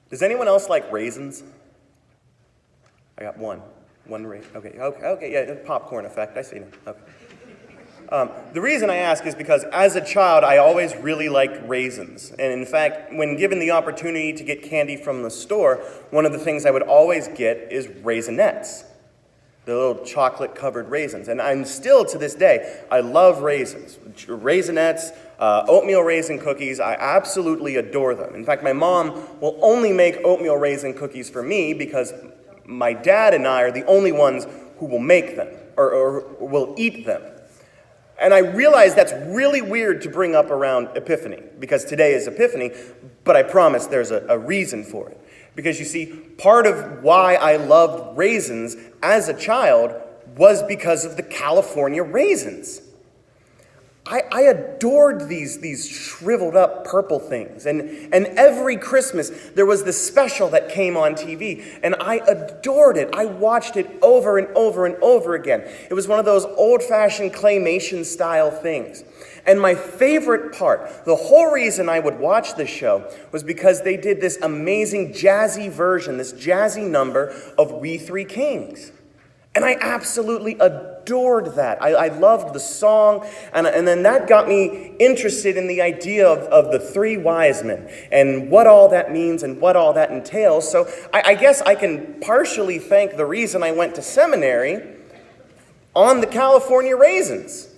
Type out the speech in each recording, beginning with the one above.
Does anyone else like raisins? I got one. One raisin. Okay, yeah, popcorn effect. I see now. Okay. The reason I ask is because as a child, I always really liked raisins. And in fact, when given the opportunity to get candy from the store, one of the things I would always get is Raisinets, the little chocolate-covered raisins. And I'm still, to this day, I love raisins. Raisinets, oatmeal raisin cookies, I absolutely adore them. In fact, my mom will only make oatmeal raisin cookies for me because my dad and I are the only ones who will make them or will eat them. And I realize that's really weird to bring up around Epiphany, because today is Epiphany, but I promise there's a reason for it. Because you see, part of why I loved raisins as a child was because of the California raisins. I adored these shriveled up purple things. And every Christmas there was this special that came on TV, and I adored it. I watched it over and over and over again. It was one of those old-fashioned claymation style things. And my favorite part, the whole reason I would watch this show, was because they did this amazing jazzy version, this jazzy number of We Three Kings. And I absolutely adored that. I loved the song, and then that got me interested in the idea of the three wise men and what all that means and what all that entails. So I guess I can partially thank the reason I went to seminary on the California raisins,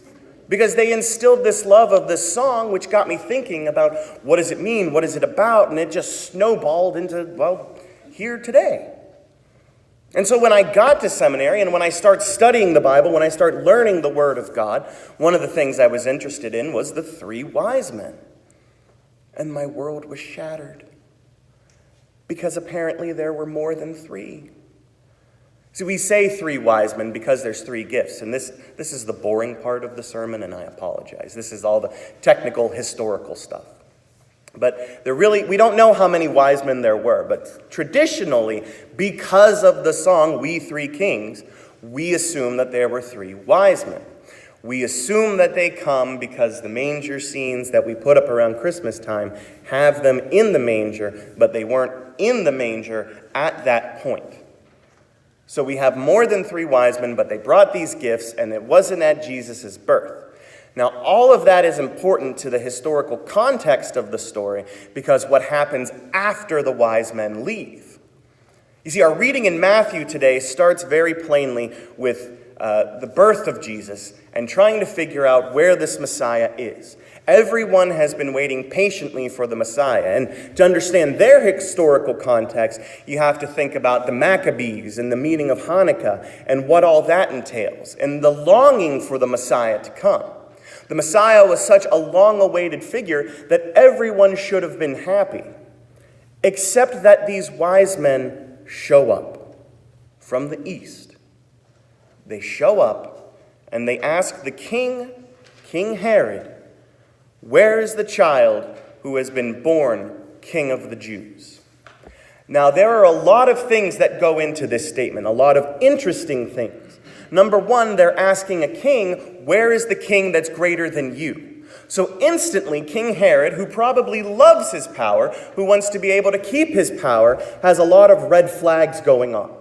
because they instilled this love of this song, which got me thinking about what does it mean, what is it about, and it just snowballed into, well, here today. And so when I got to seminary and when I start studying the Bible, when I start learning the Word of God, one of the things I was interested in was the three wise men. And my world was shattered, because apparently there were more than three. See, we say three wise men because there's three gifts, and this is the boring part of the sermon, and I apologize. This is all the technical, historical stuff. But we don't know how many wise men there were, but traditionally, because of the song We Three Kings, we assume that there were three wise men. We assume that they come because the manger scenes that we put up around Christmas time have them in the manger, but they weren't in the manger at that point. So we have more than three wise men, but they brought these gifts, and it wasn't at Jesus' birth. Now, all of that is important to the historical context of the story, because what happens after the wise men leave. You see, our reading in Matthew today starts very plainly with the birth of Jesus and trying to figure out where this Messiah is. Everyone has been waiting patiently for the Messiah. And to understand their historical context, you have to think about the Maccabees and the meeting of Hanukkah and what all that entails, and the longing for the Messiah to come. The Messiah was such a long-awaited figure that everyone should have been happy, except that these wise men show up from the east. They show up and they ask the king, King Herod, "Where is the child who has been born King of the Jews?" Now, there are a lot of things that go into this statement, a lot of interesting things. Number one, they're asking a king, where is the king that's greater than you? So instantly, King Herod, who probably loves his power, who wants to be able to keep his power, has a lot of red flags going on.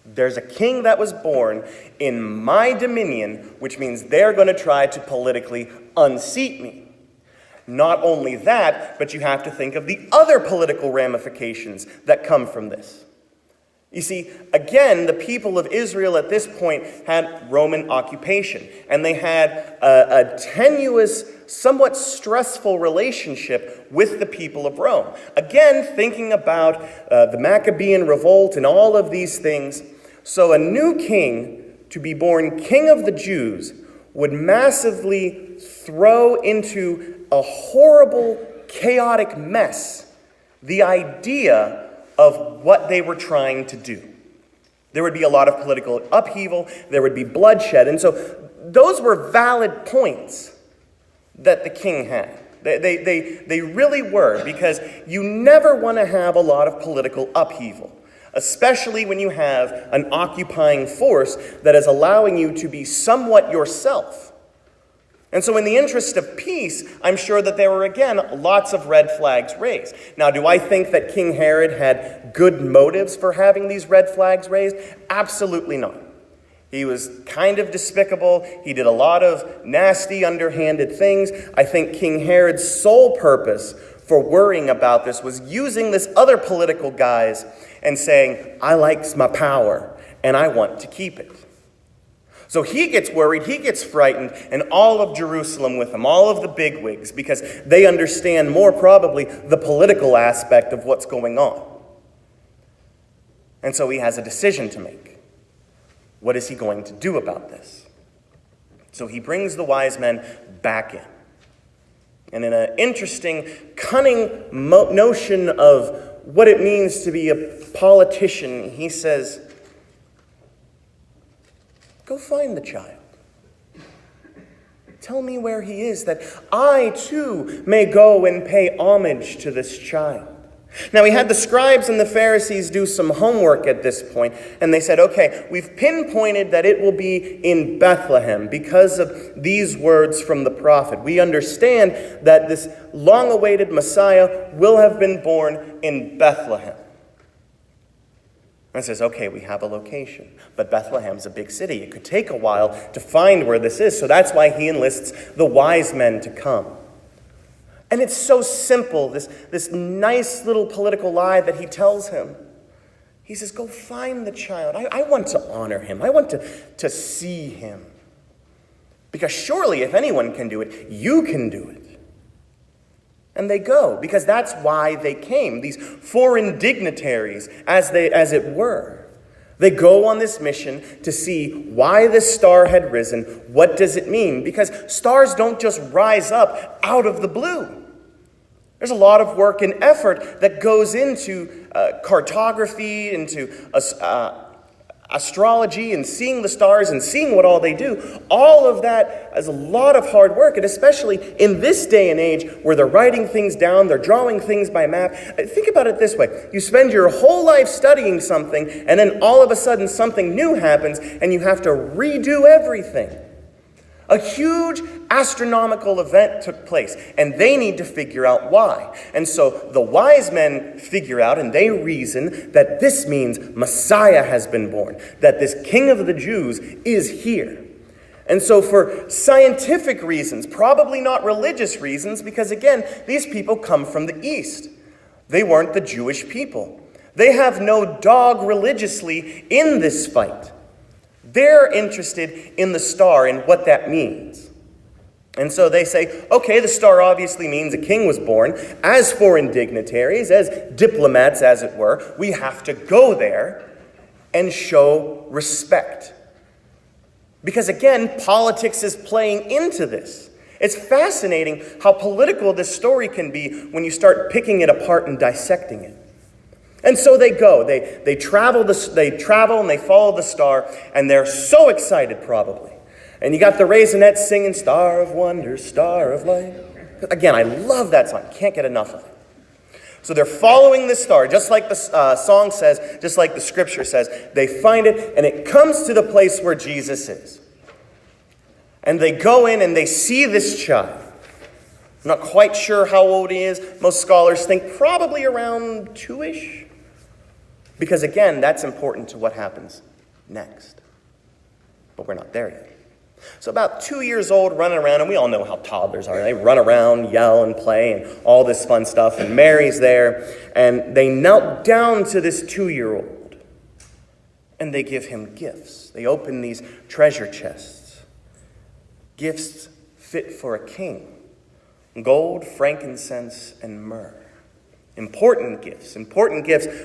There's a king that was born in my dominion, which means they're going to try to politically unseat me. Not only that, but you have to think of the other political ramifications that come from this. You see, again, the people of Israel at this point had Roman occupation, and they had a tenuous, somewhat stressful relationship with the people of Rome. Again, thinking about the Maccabean revolt and all of these things. So a new king, to be born King of the Jews, would massively throw into a horrible, chaotic mess the idea of what they were trying to do. There would be a lot of political upheaval, there would be bloodshed, and so those were valid points that the king had. They really were, because you never want to have a lot of political upheaval, especially when you have an occupying force that is allowing you to be somewhat yourself. And so in the interest of peace, I'm sure that there were, again, lots of red flags raised. Now, do I think that King Herod had good motives for having these red flags raised? Absolutely not. He was kind of despicable. He did a lot of nasty, underhanded things. I think King Herod's sole purpose for worrying about this was using this other political guise and saying, I like my power, and I want to keep it. So he gets worried, he gets frightened, and all of Jerusalem with him, all of the bigwigs, because they understand more probably the political aspect of what's going on. And so he has a decision to make. What is he going to do about this? So he brings the wise men back in. And in an interesting, cunning notion of what it means to be a politician, he says, go find the child. Tell me where he is, that I too may go and pay homage to this child. Now, we had the scribes and the Pharisees do some homework at this point, and they said, okay, we've pinpointed that it will be in Bethlehem because of these words from the prophet. We understand that this long-awaited Messiah will have been born in Bethlehem. And it says, okay, we have a location, but Bethlehem's a big city. It could take a while to find where this is, so that's why he enlists the wise men to come. And it's so simple, this nice little political lie that he tells him. He says, go find the child. I want to honor him. I want to see him. Because surely if anyone can do it, you can do it. And they go, because that's why they came. These foreign dignitaries, as it were. They go on this mission to see why this star had risen. What does it mean? Because stars don't just rise up out of the blue. There's a lot of work and effort that goes into cartography, into astrology, and seeing the stars and seeing what all they do. All of that is a lot of hard work, and especially in this day and age where they're writing things down, they're drawing things by map. Think about it this way. You spend your whole life studying something, and then all of a sudden something new happens, and you have to redo everything. A huge astronomical event took place, and they need to figure out why. And so the wise men figure out, and they reason that this means Messiah has been born, that this King of the Jews is here. And so for scientific reasons, probably not religious reasons, because again, these people come from the East. They weren't the Jewish people. They have no dog religiously in this fight. They're interested in the star and what that means. And so they say, okay, the star obviously means a king was born. As foreign dignitaries, as diplomats, as it were, we have to go there and show respect. Because again, politics is playing into this. It's fascinating how political this story can be when you start picking it apart and dissecting it. And so they go. They travel and they follow the star, and they're so excited probably. And you got the Raisinets singing, Star of Wonder, Star of Light. Again, I love that song. Can't get enough of it. So they're following the star, just like the song says, just like the scripture says. They find it, and it comes to the place where Jesus is. And they go in and they see this child. I'm not quite sure how old he is. Most scholars think probably around 2-ish. Because again, that's important to what happens next. But we're not there yet. So about 2 years old, running around, and we all know how toddlers are. They run around, yell, and play, and all this fun stuff. And Mary's there, and they knelt down to this 2-year-old. And they give him gifts. They open these treasure chests. Gifts fit for a king. Gold, frankincense, and myrrh. Important gifts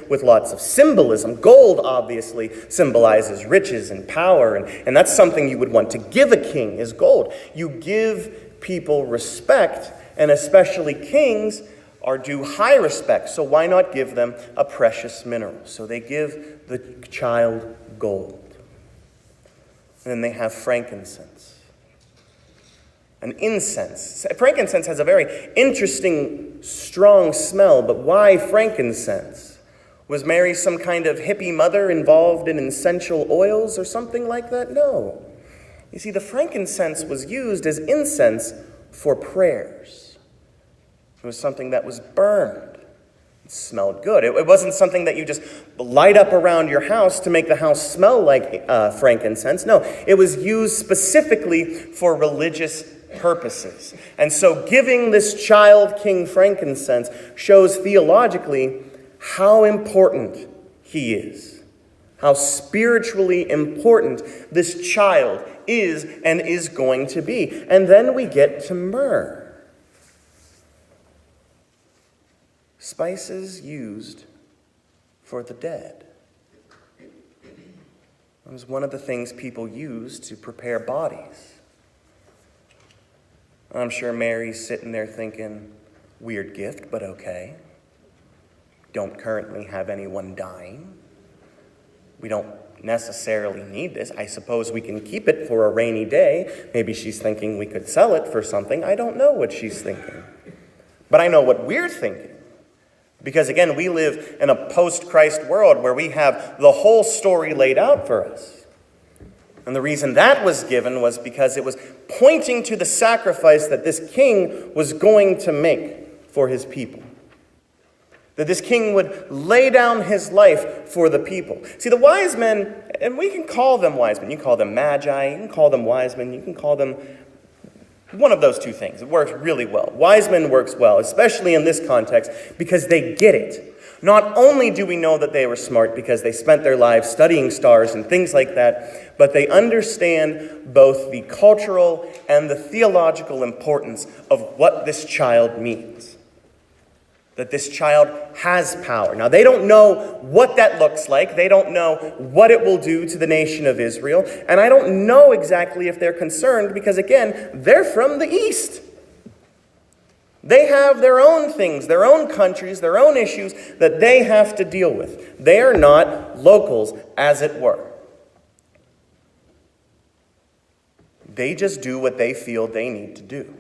with lots of symbolism. Gold obviously symbolizes riches and power, and that's something you would want to give a king is gold. You give people respect, and especially kings are due high respect, so why not give them a precious mineral? So they give the child gold. And then they have frankincense. An incense. Frankincense has a very interesting, strong smell, but why frankincense? Was Mary some kind of hippie mother involved in essential oils or something like that? No. You see, the frankincense was used as incense for prayers. It was something that was burned. It smelled good. It wasn't something that you just light up around your house to make the house smell like frankincense. No, it was used specifically for religious purposes. And so giving this child king frankincense shows theologically how important he is, how spiritually important this child is and is going to be. And then we get to myrrh. Spices used for the dead. It was one of the things people used to prepare bodies. I'm sure Mary's sitting there thinking, weird gift, but okay. Don't currently have anyone dying. We don't necessarily need this. I suppose we can keep it for a rainy day. Maybe she's thinking we could sell it for something. I don't know what she's thinking. But I know what we're thinking. Because again, we live in a post-Christ world where we have the whole story laid out for us. And the reason that was given was because it was pointing to the sacrifice that this king was going to make for his people. That this king would lay down his life for the people. See, the wise men, and we can call them wise men. You can call them magi, you can call them wise men, you can call them one of those two things. It works really well. Wise men works well, especially in this context, because they get it. Not only do we know that they were smart because they spent their lives studying stars and things like that, but they understand both the cultural and the theological importance of what this child means. That this child has power. Now, they don't know what that looks like. They don't know what it will do to the nation of Israel. And I don't know exactly if they're concerned because, again, they're from the East. They have their own things, their own countries, their own issues that they have to deal with. They are not locals, as it were. They just do what they feel they need to do.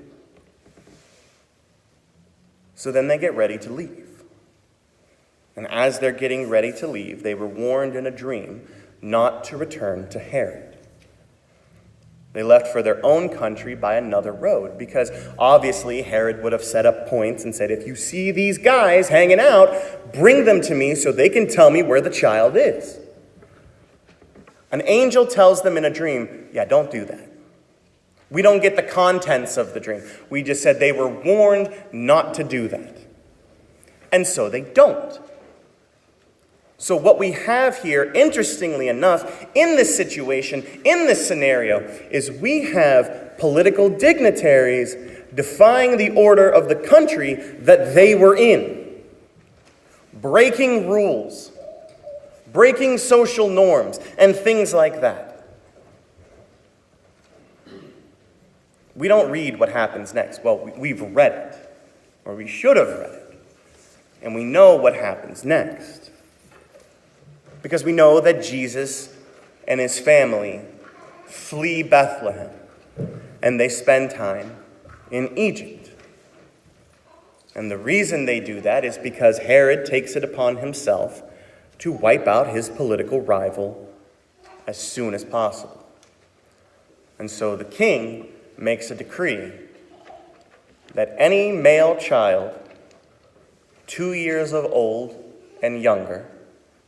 So then they get ready to leave. And as they're getting ready to leave, they were warned in a dream not to return to Herod. They left for their own country by another road because obviously Herod would have set up points and said, if you see these guys hanging out, bring them to me so they can tell me where the child is. An angel tells them in a dream, yeah, don't do that. We don't get the contents of the dream. We just said they were warned not to do that. And so they don't. So what we have here, interestingly enough, in this situation, in this scenario, is we have political dignitaries defying the order of the country that they were in. Breaking rules, breaking social norms, and things like that. We don't read what happens next. Well, we've read it, or we should have read it, and we know what happens next. Because we know that Jesus and his family flee Bethlehem, and they spend time in Egypt. And the reason they do that is because Herod takes it upon himself to wipe out his political rival as soon as possible. And so the king makes a decree that any male child 2 years of old and younger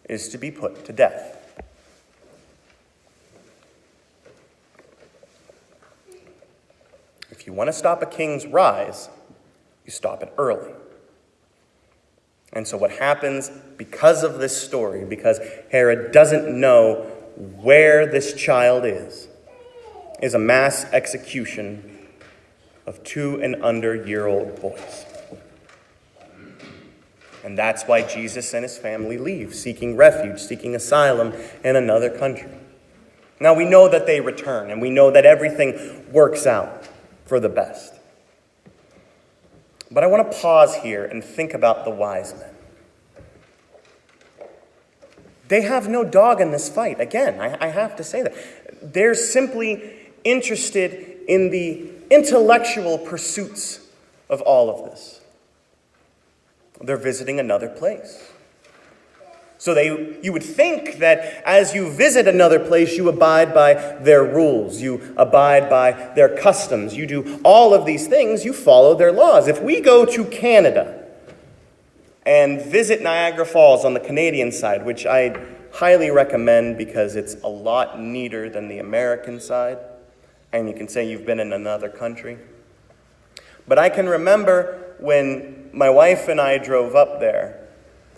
is to be put to death. If you want to stop a king's rise, you stop it early. And so what happens because of this story, because Herod doesn't know where this child is a mass execution of 2 and under-year-old boys. And that's why Jesus and his family leave, seeking refuge, seeking asylum in another country. Now we know that they return, and we know that everything works out for the best. But I want to pause here and think about the wise men. They have no dog in this fight. Again, I have to say that. They're simply interested in the intellectual pursuits of all of this. They're visiting another place. So you would think that as you visit another place, you abide by their rules, you abide by their customs, you do all of these things, you follow their laws. If we go to Canada and visit Niagara Falls on the Canadian side, which I highly recommend because it's a lot neater than the American side, and you can say you've been in another country. But I can remember when my wife and I drove up there.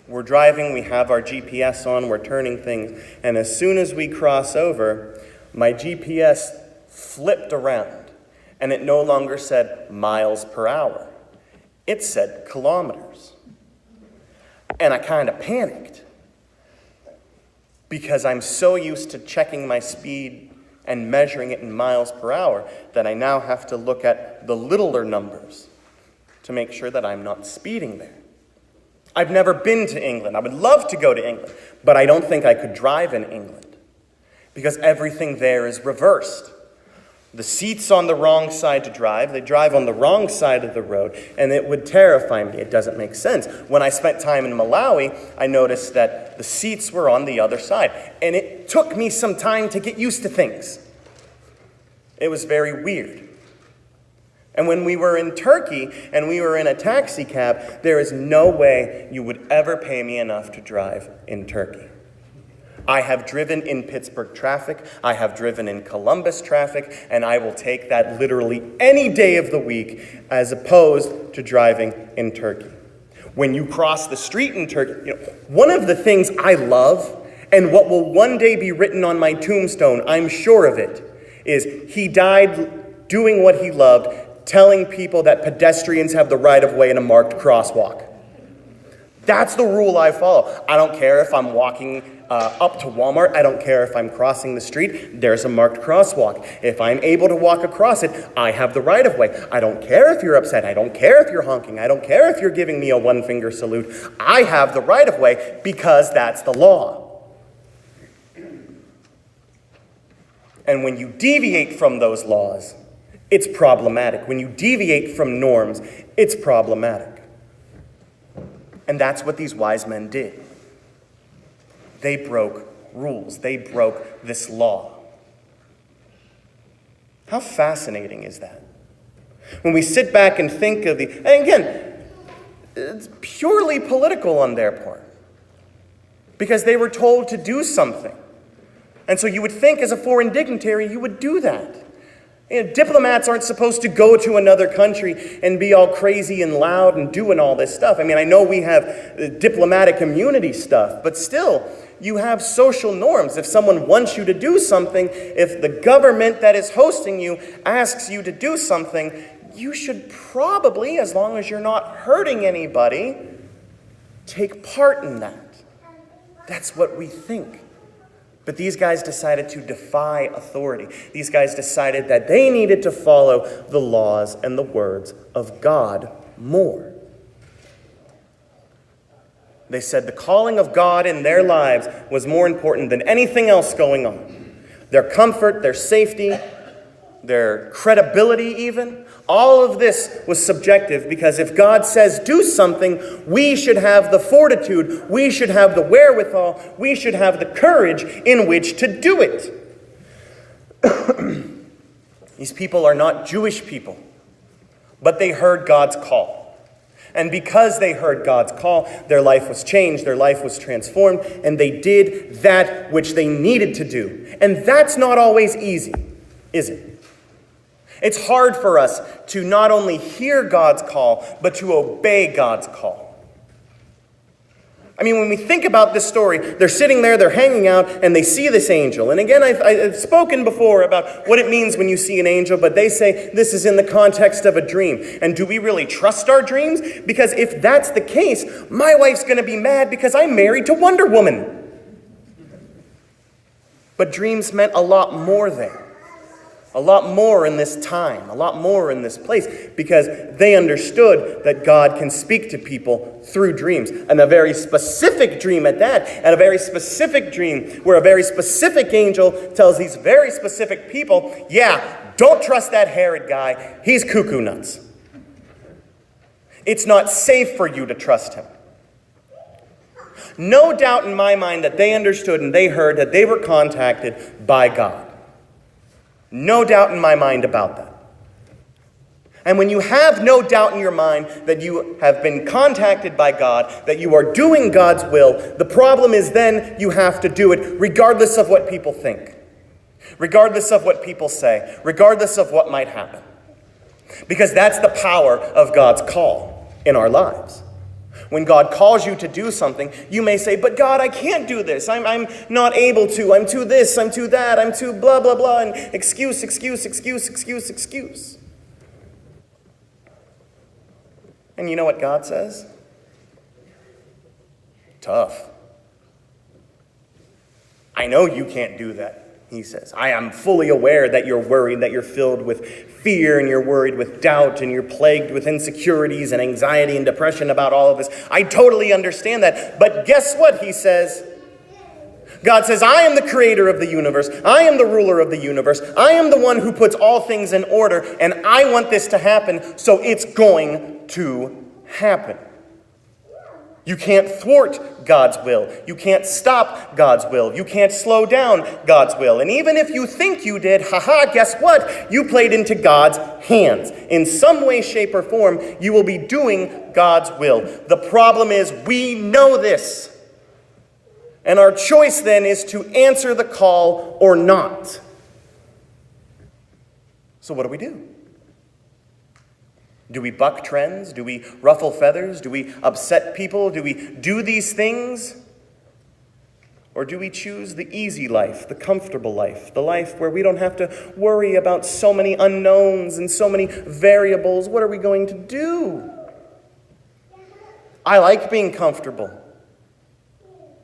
We're driving, we have our GPS on, we're turning things, and as soon as we cross over, my GPS flipped around, and it no longer said miles per hour. It said kilometers. And I kind of panicked, because I'm so used to checking my speed and measuring it in miles per hour that I now have to look at the littler numbers to make sure that I'm not speeding there. I've never been to England. I would love to go to England, but I don't think I could drive in England because everything there is reversed. The seat's on the wrong side to drive. They drive on the wrong side of the road, and it would terrify me. It doesn't make sense. When I spent time in Malawi, I noticed that the seats were on the other side, and it took me some time to get used to things. It was very weird. And when we were in Turkey and we were in a taxi cab, there is no way you would ever pay me enough to drive in Turkey. I have driven in Pittsburgh traffic, I have driven in Columbus traffic, and I will take that literally any day of the week as opposed to driving in Turkey. When you cross the street in Turkey, one of the things I love, and what will one day be written on my tombstone, I'm sure of it, is he died doing what he loved, telling people that pedestrians have the right of way in a marked crosswalk. That's the rule I follow. I don't care if I'm walking up to Walmart. I don't care if I'm crossing the street. There's a marked crosswalk. If I'm able to walk across it, I have the right of way. I don't care if you're upset. I don't care if you're honking. I don't care if you're giving me a one-finger salute. I have the right of way because that's the law. And when you deviate from those laws, it's problematic. When you deviate from norms, it's problematic. And that's what these wise men did. They broke rules. They broke this law. How fascinating is that? When we sit back and think of and again, it's purely political on their part. Because they were told to do something. And so you would think as a foreign dignitary, you would do that. Diplomats aren't supposed to go to another country and be all crazy and loud and doing all this stuff. I mean, I know we have diplomatic immunity stuff, but still, you have social norms. If someone wants you to do something, if the government that is hosting you asks you to do something, you should probably, as long as you're not hurting anybody, take part in that. That's what we think. But these guys decided to defy authority. These guys decided that they needed to follow the laws and the words of God more. They said the calling of God in their lives was more important than anything else going on. Their comfort, their safety, their credibility even, all of this was subjective because if God says do something, we should have the fortitude, we should have the wherewithal, we should have the courage in which to do it. These people are not Jewish people, but they heard God's call. And because they heard God's call, their life was changed, their life was transformed, and they did that which they needed to do. And that's not always easy, is it? It's hard for us to not only hear God's call, but to obey God's call. I mean, when we think about this story, they're sitting there, they're hanging out, and they see this angel. And again, I've spoken before about what it means when you see an angel, but they say this is in the context of a dream. And do we really trust our dreams? Because if that's the case, my wife's going to be mad because I'm married to Wonder Woman. But dreams meant a lot more there. A lot more in this time, a lot more in this place, because they understood that God can speak to people through dreams. And a very specific dream at that, and a very specific dream where a very specific angel tells these very specific people, yeah, don't trust that Herod guy, he's cuckoo nuts. It's not safe for you to trust him. No doubt in my mind that they understood and they heard that they were contacted by God. No doubt in my mind about that. And when you have no doubt in your mind that you have been contacted by God, that you are doing God's will, the problem is then you have to do it regardless of what people think, regardless of what people say, regardless of what might happen. Because that's the power of God's call in our lives. When God calls you to do something, you may say, but God, I can't do this. I'm not able to. I'm too this, I'm too that, I'm too blah, blah, blah, and excuse. And you know what God says? Tough. I know you can't do that, he says. I am fully aware that you're worried, that you're filled with fear, and you're worried with doubt, and you're plagued with insecurities and anxiety and depression about all of this. I totally understand that. But guess what, he says? God says, I am the creator of the universe. I am the ruler of the universe. I am the one who puts all things in order, and I want this to happen, so it's going to happen. You can't thwart God's will. You can't stop God's will. You can't slow down God's will. And even if you think you did, guess what? You played into God's hands. In some way, shape, or form, you will be doing God's will. The problem is we know this. And our choice then is to answer the call or not. So what do? Do we buck trends? Do we ruffle feathers? Do we upset people? Do we do these things? Or do we choose the easy life, the comfortable life, the life where we don't have to worry about so many unknowns and so many variables? What are we going to do? I like being comfortable.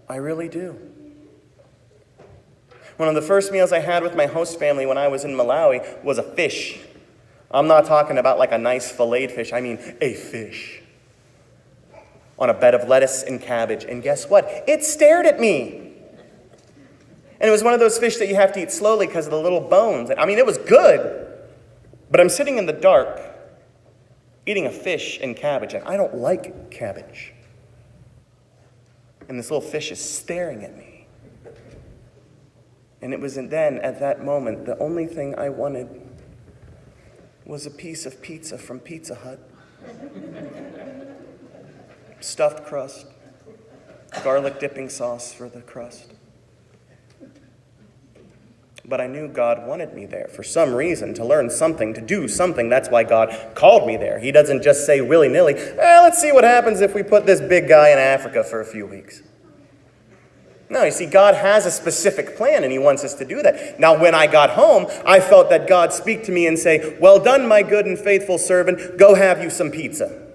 I really do. One of the first meals I had with my host family when I was in Malawi was a fish. I'm not talking about like a nice filleted fish. I mean a fish. On a bed of lettuce and cabbage. And guess what? It stared at me. And it was one of those fish that you have to eat slowly because of the little bones. I mean, it was good. But I'm sitting in the dark eating a fish and cabbage. And I don't like cabbage. And this little fish is staring at me. And it was then, at that moment, the only thing I wanted was a piece of pizza from Pizza Hut. Stuffed crust, garlic dipping sauce for the crust. But I knew God wanted me there for some reason, to learn something, to do something. That's why God called me there. He doesn't just say willy-nilly, let's see what happens if we put this big guy in Africa for a few weeks. No, you see, God has a specific plan, and he wants us to do that. Now, when I got home, I felt that God speak to me and say, well done, my good and faithful servant. Go have you some pizza.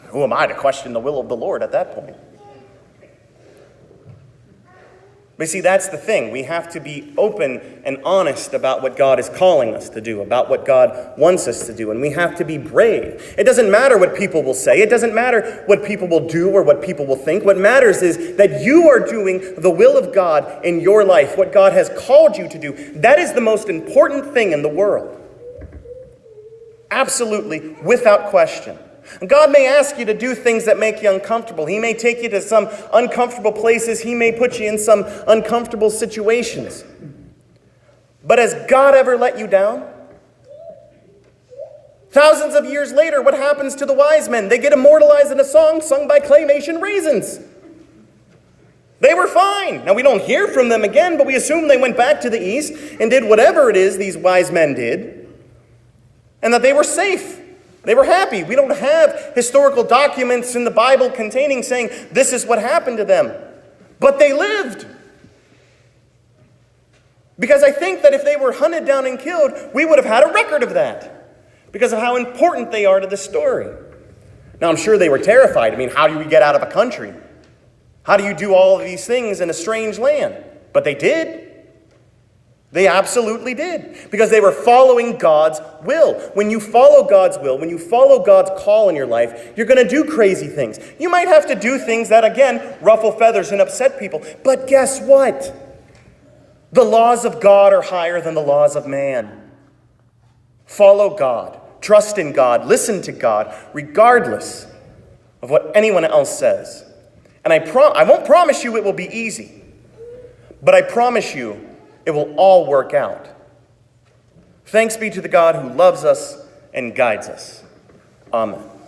Who am I to question the will of the Lord at that point? But see, that's the thing. We have to be open and honest about what God is calling us to do, about what God wants us to do. And we have to be brave. It doesn't matter what people will say. It doesn't matter what people will do or what people will think. What matters is that you are doing the will of God in your life, what God has called you to do. That is the most important thing in the world. Absolutely, without question. God may ask you to do things that make you uncomfortable. He may take you to some uncomfortable places. He may put you in some uncomfortable situations. But has God ever let you down? Thousands of years later, what happens to the wise men? They get immortalized in a song sung by Claymation Raisins. They were fine. Now, we don't hear from them again, but we assume they went back to the east and did whatever it is these wise men did, and that they were safe. They were happy. We don't have historical documents in the Bible containing saying this is what happened to them. But they lived. Because I think that if they were hunted down and killed, we would have had a record of that. Because of how important they are to the story. Now, I'm sure they were terrified. I mean, how do we get out of a country? How do you do all of these things in a strange land? But they did. They absolutely did, because they were following God's will. When you follow God's will, when you follow God's call in your life, you're going to do crazy things. You might have to do things that, again, ruffle feathers and upset people. But guess what? The laws of God are higher than the laws of man. Follow God. Trust in God. Listen to God, regardless of what anyone else says. And I won't promise you it will be easy, but I promise you it will all work out. Thanks be to the God who loves us and guides us. Amen.